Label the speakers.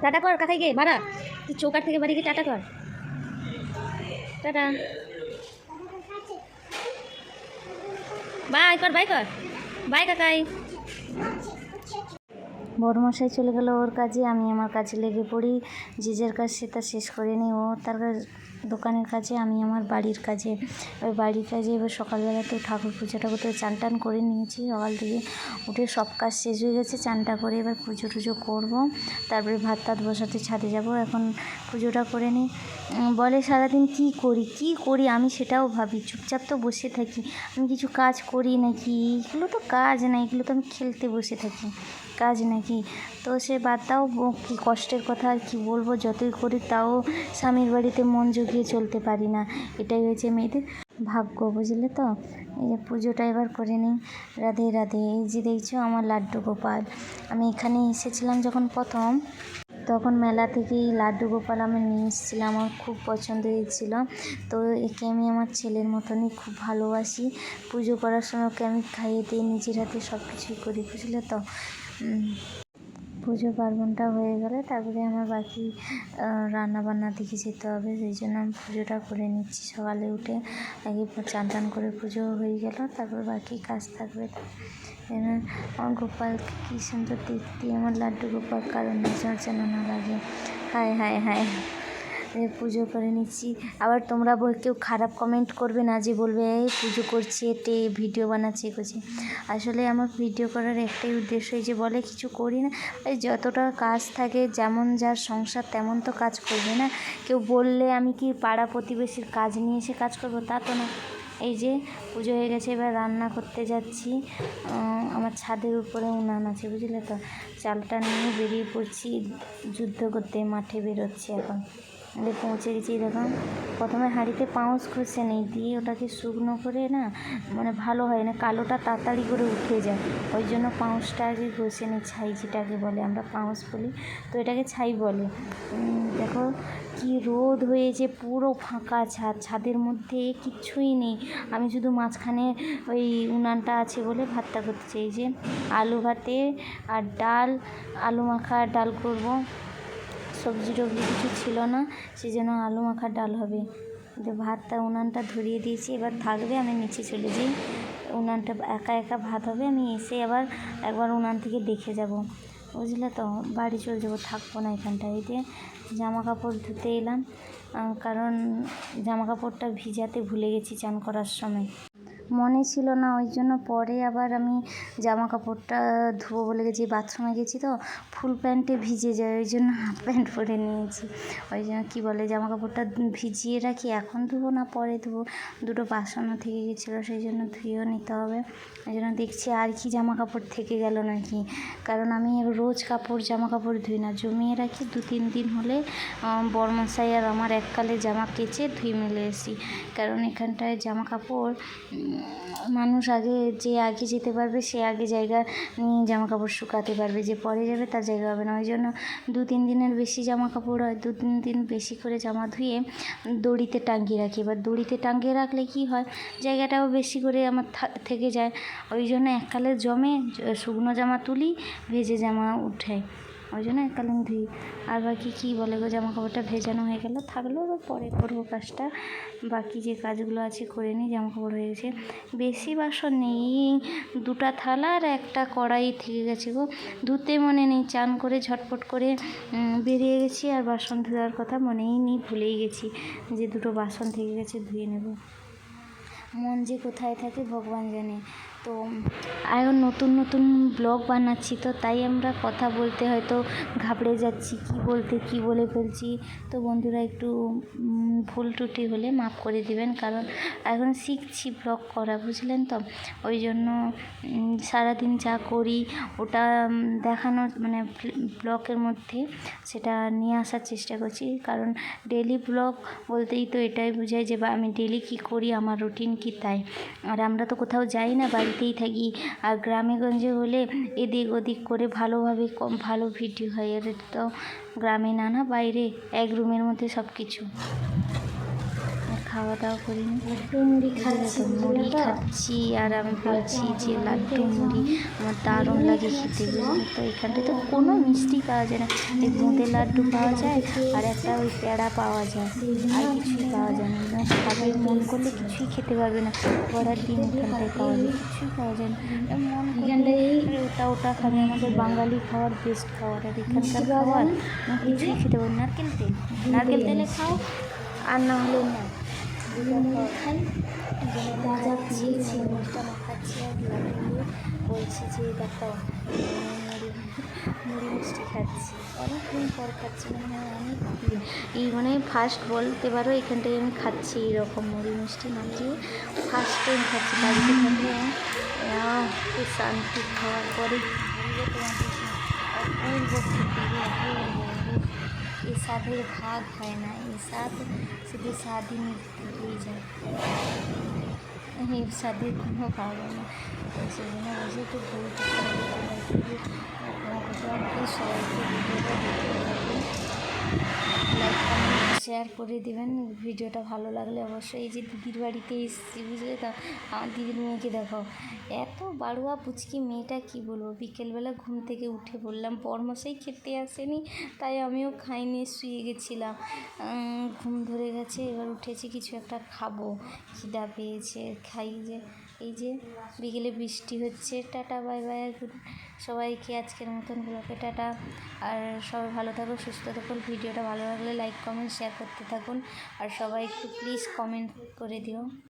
Speaker 1: Tata কর কাকাইকে বাড়া, তুই চৌকাট থেকে বাড়ি গিয়ে টাটা কর, টাটা বাই কর, বাই কর, বাই কাকাই। বড়মশাই চলে গেল ওর কাজে, আমি আমার কাজে লেগে পড়ি। যে যার কাজ সেটা শেষ করে নিই, ও তার দোকানের কাজে, আমি আমার বাড়ির কাজে। ওই বাড়ির কাজে এবার সকালবেলা তো ঠাকুর পুজোটা করতে চান টান করে নিয়েছি, সকাল থেকে উঠে সব কাজ শেষ হয়ে গেছে। চানটা করে এবার পুজো টুজো করবো, তারপরে ভাত টাত বসাতে ছাদে যাব। এখন পুজোটা করে নিই। বলে সারাদিন কী করি আমি সেটাও ভাবি, চুপচাপ তো বসে থাকি, আমি কিছু কাজ করি নাকি? এগুলো তো কাজ না, এগুলো তো আমি খেলতে বসে থাকি, কাজ নাকি? তো সে বাদ দাও, কী কষ্টের কথা আর কি বলবো। যতই করি তাও স্বামীর বাড়িতে মন জুগিয়ে চলতে পারি না, এটাই হয়েছে মেয়েদের ভাগ্য, বুঝলে তো। এই যে পুজোটা এবার করে নিই। রাধে রাধে। এই যে দেখছো আমার লাড্ডু গোপাল, আমি এখানে এসেছিলাম যখন প্রথম, তখন মেলা থেকেই লাড্ডু গোপাল আমি নিয়ে এসেছিলাম, আমার খুব পছন্দ হয়েছিল। তো একে আমি আমার ছেলের মতনই খুব ভালোবাসি। পুজো করার সময় ওকে আমি খাইয়ে দিয়ে নিজের হাতে সব কিছুই করি, বুঝলে তো। পুজো পার্বণটা হয়ে গেলে তারপরে আমার বাকি রান্নাবান্না দিকে যেতে হবে, সেই জন্য আমি পুজোটা করে নিচ্ছি সকালে উঠে। আগে চান টান করে পুজো হয়ে গেল, তারপর বাকি কাজ থাকবে। আমার গোপালকে কী সুন্দর দেখতে, আমার লাড্ডু গোপাল, কারণ নাচার যেন না লাগে। হায় হায় হায়, পুজো করে নিচ্ছি। আবার তোমরা কেউ খারাপ কমেন্ট করবে না, যে বলবে এই পুজো করছে তে ভিডিও বানাচ্ছে করছে। আসলে আমার ভিডিও করার একটাই উদ্দেশ্য, এই যে বলে কিছু করি না, এই যতটা কাজ থাকে, যেমন যার সংসার তেমন তো কাজ করবে না। কেউ বললে আমি কি পাড়া প্রতিবেশীর কাজ নিয়ে এসে কাজ করবো, তা তো না। এই যে পুজো হয়ে গেছে, এবার রান্না করতে যাচ্ছি। আমার ছাদের উপরে উনান আছে, বুঝলে তো। চালটা নিয়ে বেরিয়ে পড়ছি যুদ্ধ করতে, মাঠে বেরোচ্ছি এখন। পৌঁছে গেছি, দেখুন প্রথমে হাঁড়িতে পাউস ঘষে নেই, দিয়ে ওটাকে শুকনো করে না, মানে ভালো হয় না, কালোটা তাড়াতাড়ি করে উঠে যায়, ওই জন্য পাউসটা আগে ঘষে নিই। ছাই যেটাকে বলে, আমরা পাউস বলি, তো এটাকে ছাই বলে। দেখো কি রোদ হয়েছে, পুরো ফাঁকা ছাদ, ছাদের মধ্যে কিচ্ছুই নেই, আমি শুধু মাঝখানে ওই উনানটা আছে বলে ভাতটা করতে। এই যে আলু ভাতে আর ডাল, আলু মাখা আর ডাল করব, সবজি টবজি কিছু ছিল না, সেই জন্য আলু মাখার ডাল হবে। ভাতটা উনানটা ধরিয়ে দিয়েছি, এবার থাকবে, আমি নিচে চলে যাই। উনানটা একা একা ভাত হবে, আমি এসে আবার একবার উনান থেকে দেখে যাব, বুঝলে তো। বাড়ি চলে যাবো, থাকবো না এখানটায়। এই যে জামা কাপড় ধুতে এলাম, কারণ জামা কাপড়টা ভিজাতে ভুলে গেছি চান করার সময়, মনে ছিল না, ওই জন্য পরে আবার আমি জামা কাপড়টা ধুবো বলে গেছি। বাথরুমে গেছি তো ফুল প্যান্টে ভিজে যায়, ওই জন্য হাফ প্যান্ট পরে নিয়েছি। ওই জন্য কী বলে, জামা কাপড়টা ভিজিয়ে রাখি, এখন ধুবো না পরে ধুবো। দুটো বাসনও থেকে গেছিলো, সেই জন্য ধুয়েও নিতে হবে। ওই জন্য দেখছি আর কি জামা কাপড় থেকে গেল নাকি, কারণ আমি রোজ জামা কাপড় ধুই না, জমিয়ে রাখি, 2-3 দিন হলে বড়মশাই আর আমার এককালে জামা কেচে ধুয়ে মেলে এসি। কারণ এখানটায় জামা কাপড় মানুষ আগে যেতে পারবে, সে আগে জায়গা নিয়ে জামা কাপড় শুকাতে পারবে, যে পরে যাবে তার জায়গা হবে না। ওই জন্য 2-3 দিনের বেশি জামা কাপড় হয়, 2-3 দিন বেশি করে জামা ধুয়ে দড়িতে টাঙিয়ে রাখি। এবার দড়িতে টাঙিয়ে রাখলে কি হয়, জায়গাটাও বেশি করে আমার থেকে যায়। ওই জন্য এককালে জমে, শুকনো জামা তুলি, ভেজে জামা উঠাই, ওই জন্য এককালে ধুই। আর বাকি কী বলে গো, জামা কাপড়টা ভেজানো হয়ে গেল, থাকলেও এবার পরে করবো কাজটা, বাকি যে কাজগুলো আছে করে নিই। জামা কাপড় হয়ে গেছে, বেশি বাসন নেই, 2টা থালা আর একটা কড়াই থেকে গেছে গো, ধুতে মনে নেই, চান করে ঝটপট করে বেরিয়ে গেছি, আর বাসন ধোয়ার কথা মনেই নেই, ভুলেই গেছি যে 2টো বাসন থেকে গেছে, ধুয়ে নেব। মন যে কোথায় থাকে ভগবান জানে। তো এখন নতুন নতুন ব্লগ বানাচ্ছি, তো তাই আমরা কথা বলতে হয়তো ঘাবড়ে যাচ্ছি, কি বলে ফেলছি। তো বন্ধুরা একটু ভুল ত্রুটি হলে মাফ করে দিবেন, কারণ এখন শিখছি ব্লগ করা, বুঝলেন তো। ওই জন্য সারাদিন যা করি ওটা দেখানোর, মানে ব্লগের মধ্যে সেটা নিয়ে আসার চেষ্টা করছি। কারণ ডেলি ব্লগ বলতেই তো এটাই বোঝায় যে আমি ডেলি কী করি, আমার রুটিন কী, তাই। আর আমরা তো কোথাও যাই না, বাড়িতেই থাকি। আর গ্রামে গঞ্জে হলে এদিক ওদিক করে ভালোভাবে ভালো ভিডিও হয়, এর তো গ্রামে না, বাইরে এক রুমের মধ্যে সব কিছু। খাওয়া দাওয়া করিনি, মুড়ি খাচ্ছি। আর আমি বলছি যে লাড্ডু মুড়ি আমার দারুণ লাগে খেতে, বুঝলি তো। এখানটায় তো কোনো মিষ্টি পাওয়া যায় না, এই বোঁদের লাড্ডু পাওয়া যায় আর একটা ওই প্যাড়া পাওয়া যায়, আর কিছুই পাওয়া যায় না। খাবে মন করলে কিছুই খেতে পারবে না, পড়ার দিন এখানটায় পাওয়া যায়, কিছুই পাওয়া যায় না। মন করলে ওটা খাবে, আমাদের বাঙালি খাওয়ার বেস্ট খাবার। আর এখানকার খাবার কিছুই খেতে পারবে না। নারকেল তেলে খাও আর না হলে না খাই, যা পেয়েছি মুখটা মাখাচ্ছি আর লাগিয়ে বলছি যে দেখো মুড়ি মিষ্টি খাচ্ছি, অনেকদিন পর খাচ্ছি, মানে অনেক মানে ফার্স্ট বলতে পারো এখানটায় আমি খাচ্ছি এইরকম মুড়ি মিষ্টি মাখিয়ে, ফার্স্ট টাইম খাচ্ছি। বাড়িতে থাকলে খুব শান্তি, খাওয়ার পরে অপূর্ব খেতে, এই স্বাদের ভাগ হয় না, এই স্বাদ শুধু স্বাদই হয়ে যায়, এই স্বাদের কোনো ভাগ হয় না। সেই জন্য বসে একটু বলতে সবাইকে লাইক কমেন্ট শেয়ার করে দেবেন। ভিডিওটা ভালো লাগলে অবশ্যই। এই যে দিদির বাড়িতে এসেছি, বুঝলে তো, আমার দিদির মেয়েকে দেখো, এত বাড়ুয়া পুচকি মেয়েটা, কি বলবো। বিকেলবেলা ঘুম থেকে উঠে বললাম বরমশাই খেতে আসেনি, তাই আমিও খাইনি, শুয়ে গেছিলাম, ঘুম ধরে গেছে, এবার উঠেছি কিছু একটা খাবো, খিদা পেয়েছে, খাই। যে এই যে বিকেলে বৃষ্টি হচ্ছে। টাটা, বাই বাই, সবাইকে আজকের মতন ব্লগে টাটা। আর সবাই ভালো থাকো, সুস্থ থাকুন। ভিডিওটা ভালো লাগলে লাইক কমেন্ট শেয়ার করতে থাকুন, আর সবাই একটু প্লিজ কমেন্ট করে দিও।